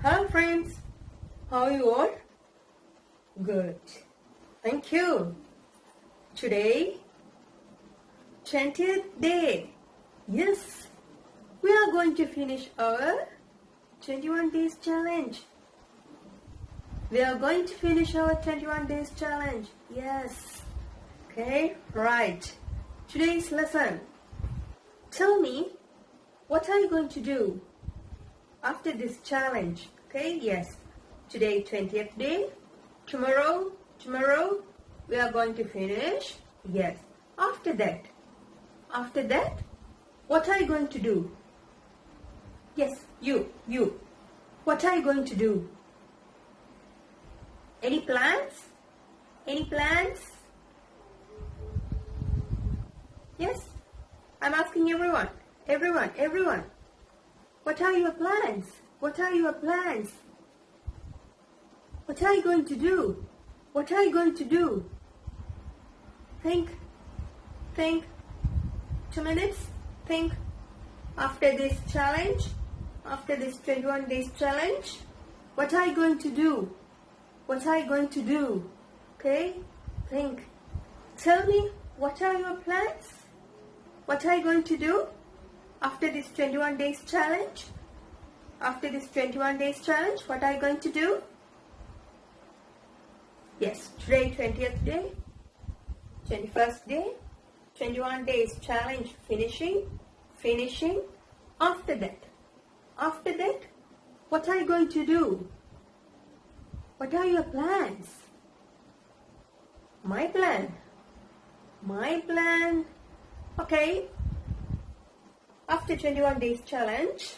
Hello friends, how are you all? Good, thank you. Today, 20th day. Yes, we are going to finish our 21 days challenge. We are going to finish our 21 days challenge. Yes. Okay, right. Today's lesson. Tell me, what are you going to do after this challenge? Okay, yes. Today, 20th day. Tomorrow, we are going to finish. Yes. After that, what are you going to do? Yes, you. What are you going to do? Any plans? Yes, I'm asking everyone. What are your plans? What are you going to do? What are you going to do? Think. 2 minutes. Think. After this challenge, after this 21 days challenge, what are you going to do? Okay? Think. Tell me, what are your plans? What are you going to do after this 21 days challenge? After this 21 days challenge, what are you going to do? Yes, today 20th day, 21st day, 21 days challenge finishing. After that, what are you going to do? What are your plans? My plan. Okay. After 21 days challenge,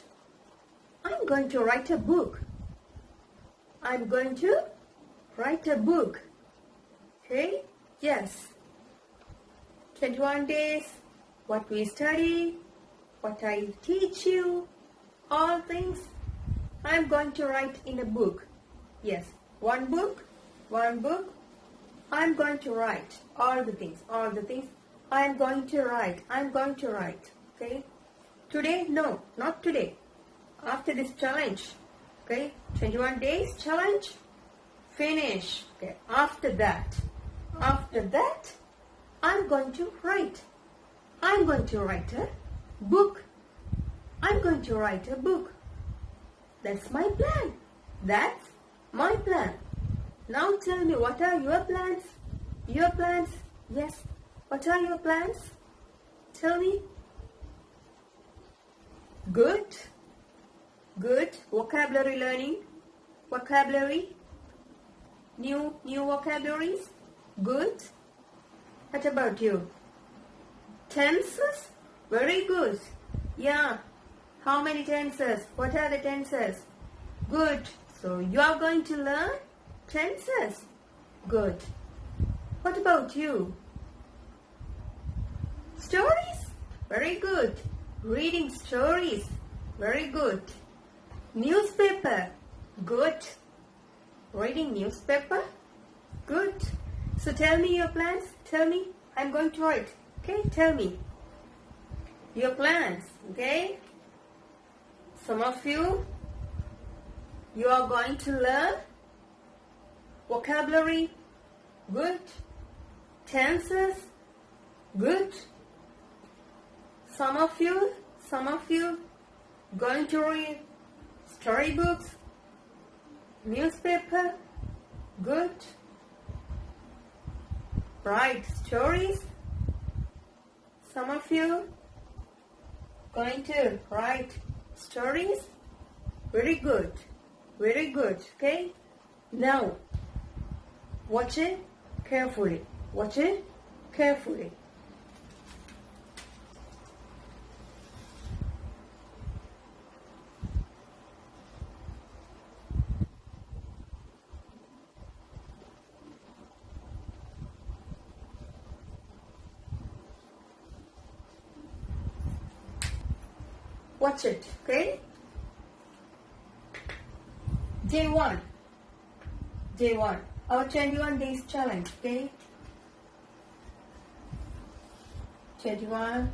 I'm going to write a book. Okay? Yes. 21 days, what we study, what I teach you, all things, I'm going to write in a book. Yes. One book. I'm going to write all the things. I'm going to write. Okay? Today? No, not today. After this challenge. Okay? 21 days challenge. Finish. Okay. After that, I'm going to write. I'm going to write a book. That's my plan. Now tell me, what are your plans? Yes. What are your plans? Tell me. Good. Vocabulary learning. New vocabularies. Good. What about you? Tenses? Very good. Yeah. How many tenses? What are the tenses? Good. So you are going to learn tenses. Good. What about you? Stories? Very good. Reading stories? Very good. Newspaper? Good. Reading newspaper? Good. So tell me your plans. Tell me. I'm going to write. Okay? Tell me your plans. Okay? Some of you are going to learn vocabulary. Good. Tenses. Good. Some of you going to read storybooks, newspaper. Good. Write stories. Some of you going to write stories. Very good. Okay? Now, watch it carefully. Watch it, okay? Day one. Our 21 days challenge, okay? 21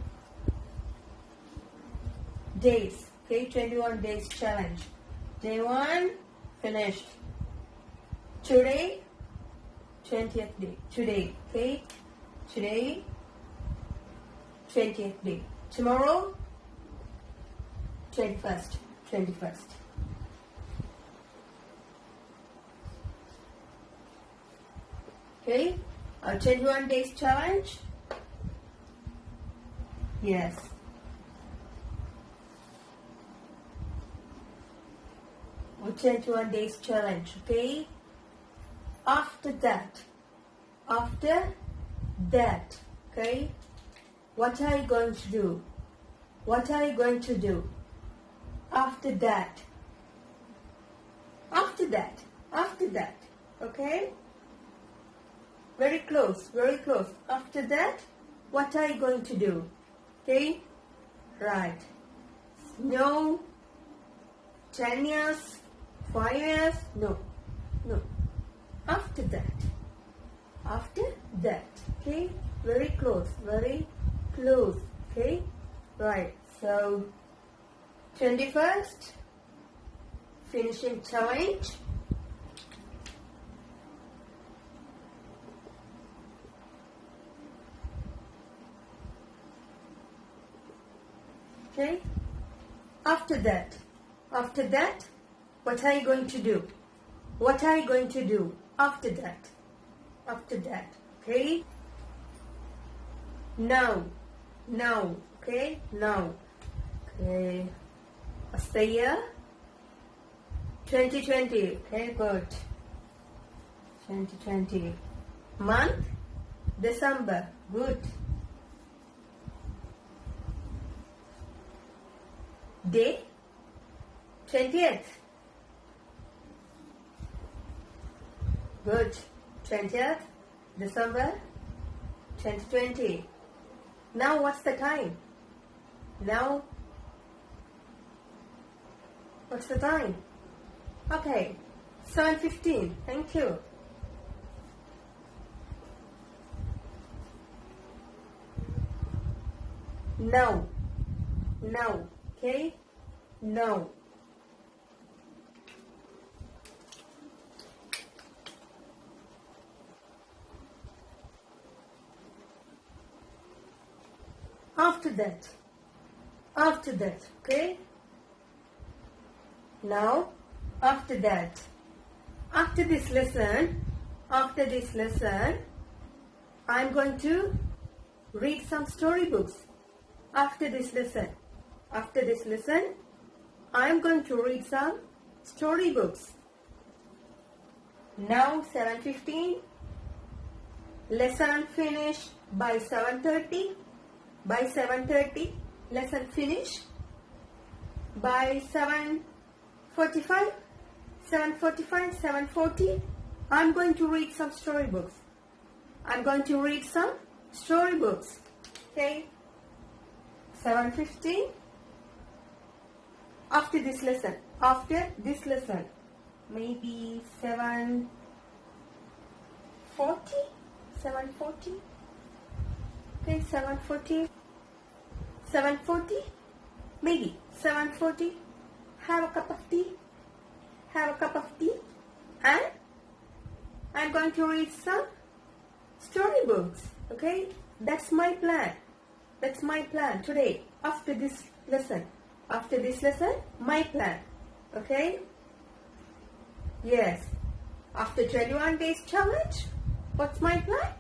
days, okay? 21 days challenge. Day one, Finished. Today, 20th day. Today, okay? Today, 20th day. Tomorrow, 21st. 21st. Okay? Our 21 days challenge. Yes. Our 21 days challenge, okay? After that, okay? What are you going to do? What are you going to do? After that, okay? Very close, very close. After that, what are you going to do? Okay? Right. No. 10 years, 5 years, no. After that, okay? Very close, okay? Right, so 21st, finishing challenge. Okay? After that, what are you going to do? What are you going to do after that? Okay? Now, okay? Now. Okay. What's the year? 2020. Okay, good. 2020. Month? December. Good. Day? 20th. Good. 20th December 2020. Now what's the time? Now what's the time? Okay, 7:15. Thank you. Now, okay? Now. After that, okay? Now, after that, after this lesson, I'm going to read some storybooks. After this lesson, I'm going to read some storybooks. Now 7:15, lesson finish by 7:30. By 7:30, lesson finish. By 7:45, 7:40, I'm going to read some storybooks. Okay? 7:15. After this lesson, maybe 7:40. Okay, 7:40, maybe 7:40. Have a cup of tea, and I'm going to read some storybooks. Okay, that's my plan today. After this lesson, my plan. Okay, yes. After 21 days challenge, what's my plan?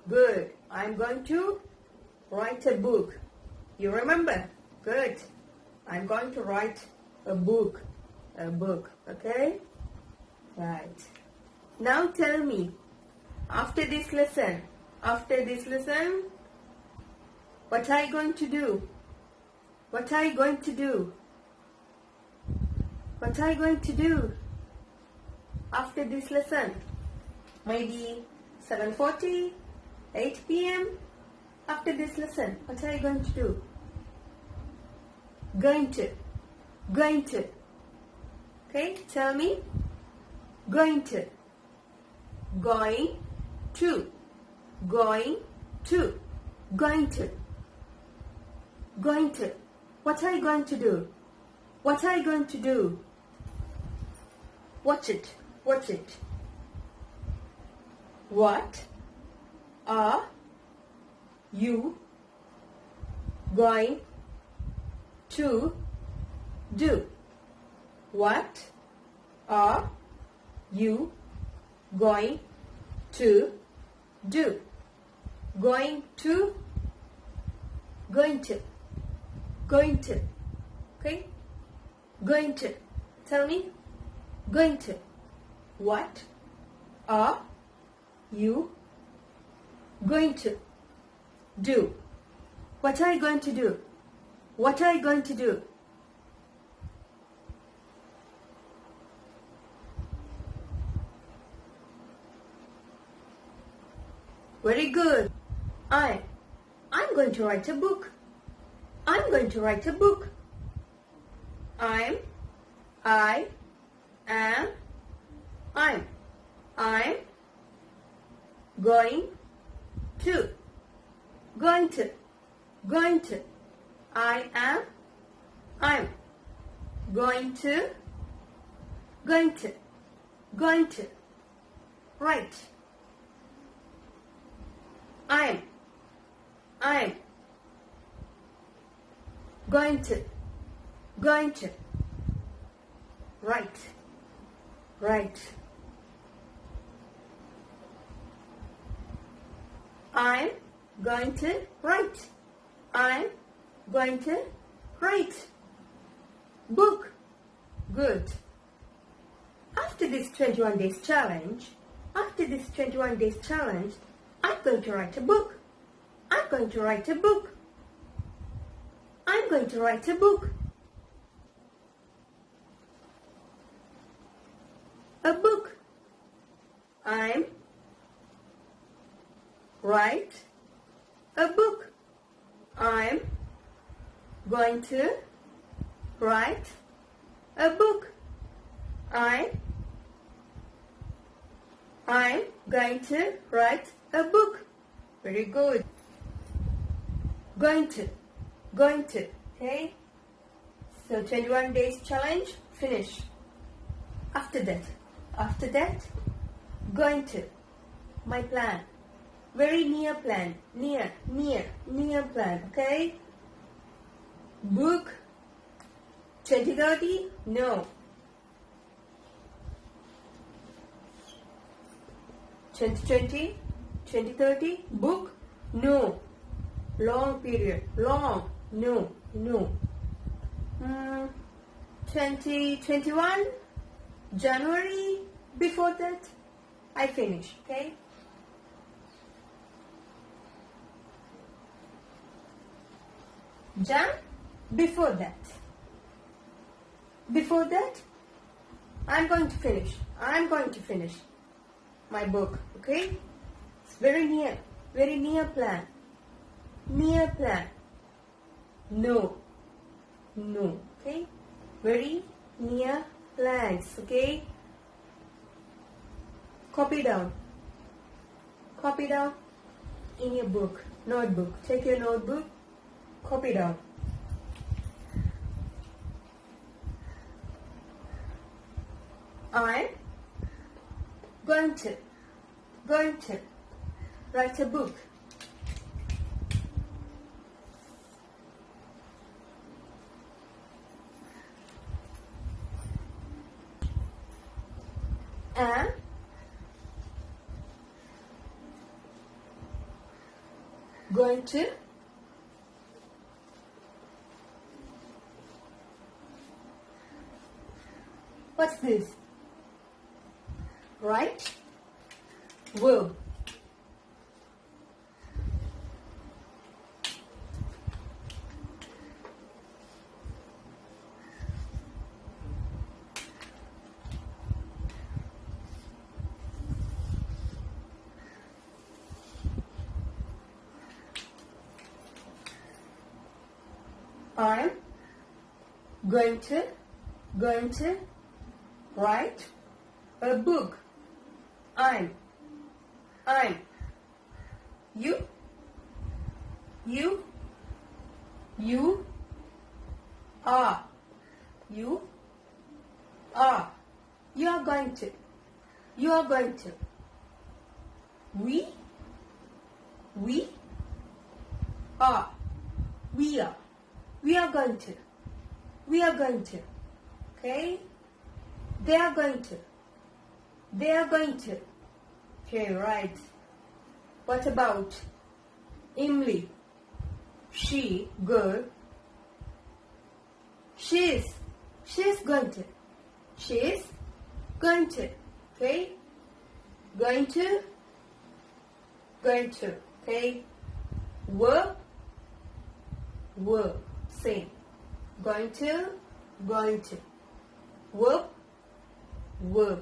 Good. I'm going to write a book. You remember? Good. I'm going to write a book. Okay? Right. Now tell me, after this lesson, what are you going to do? What are you going to do after this lesson? Maybe 7:40, 8 p.m. After this lesson, what are you going to do? Going to. Okay, tell me. Going to. What are you going to do? Watch it. Watch it. What are you going to do? What are you going to do? Going to. Okay? Going to. Tell me. Going to. What are you going to do? What are you going to do? What are you going to do? Very good. I'm going to write a book. I'm going to write a book. I am going to I am going to write. I'm going to write. I'm going to write. I'm going to write. Book. Good. After this 21 days challenge, I'm going to write a book. I'm going to write a book. I'm going to write a book. A book. I'm write a book. I'm going to write a book. I'm going to write a book. Very good. Going to. Okay? So 21 days challenge, finish. After that, going to. My plan. Very near plan. Near plan. Okay? Book. 2030? No. 2020? 2030? Book? No. Long period. Long. No. 2021? January? Before that, I finish. Okay? Jan? Before that, I'm going to finish my book. Okay? It's very near plan. Near plan. No. Okay? Very near plans. Okay? Copy down in your book, notebook. Take your notebook, copy down. I'm going to write a book. And going to what's this? Right? Will. I'm going to write a book. I'm you are You are going to. You are going to. We are. We are. We are going to. We are going to. Okay? They are going to. They are going to. Okay, right. What about Emily? She, girl. She's going to. She's going to. Okay? Going to. Going to. Okay? Were. Same. Going to. Going to. Were.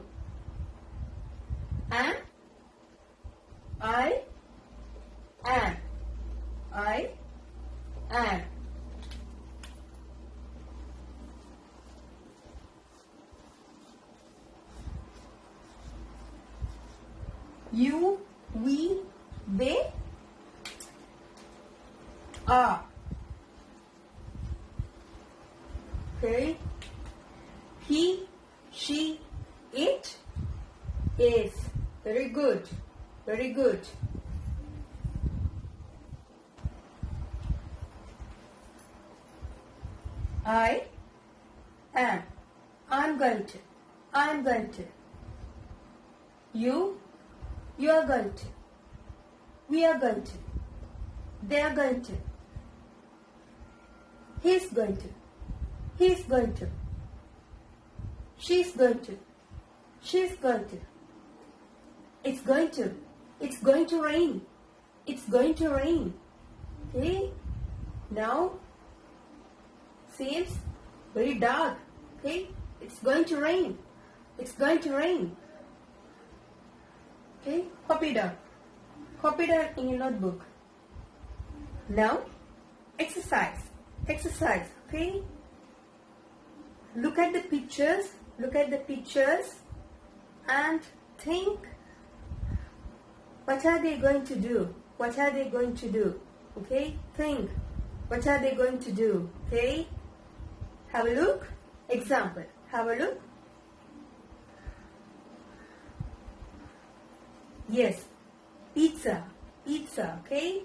Am. I am. I am. You, we, they are. Okay. He, she, it is. Very good. Very good. I am. I'm going to. I'm going to. You are going to. We are going to. They are going to. He's going to. He's going to. She's going to. She's going to. It's going to. It's going to rain. It's going to rain. Okay? Now, seems very dark. Okay? It's going to rain. It's going to rain. Okay? Copy down. Copy down in your notebook. Now, exercise. Exercise. Okay? Look at the pictures. Look at the pictures and think. What are they going to do? What are they going to do? Okay? Think. What are they going to do? Okay? Have a look. Example. Have a look. Yes. Pizza. Pizza. Okay?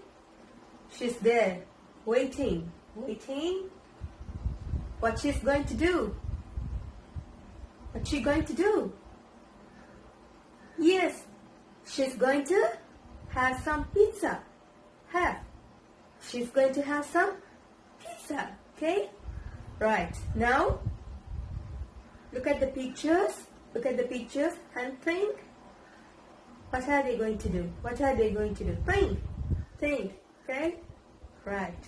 She's there. Waiting. Waiting. What she's going to do? What's she going to do? Yes. She's going to have some pizza. Have. She's going to have some pizza. Okay? Right. Now, look at the pictures. Look at the pictures and think. What are they going to do? What are they going to do? Think. Think. Okay? Right.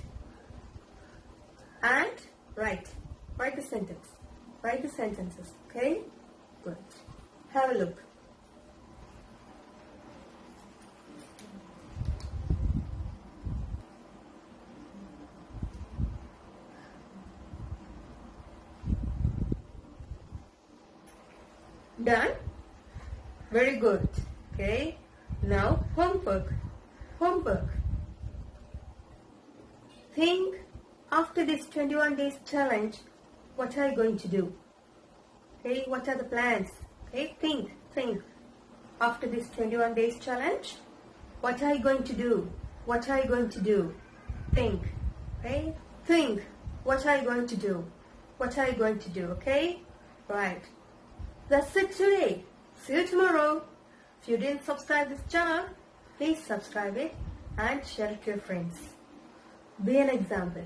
And write. Write the sentence. Write the sentences. Okay? Good. Have a look. Done? Very good. Okay. Now homework. Homework. Think after this 21 days challenge, what are you going to do? Okay. What are the plans? Okay. Think. After this 21 days challenge, what are you going to do? What are you going to do? Think. Okay. Think. What are you going to do? What are you going to do? Okay. Right. That's it today. See you tomorrow. If you didn't subscribe this channel, please subscribe it and share it to your friends. Be an example.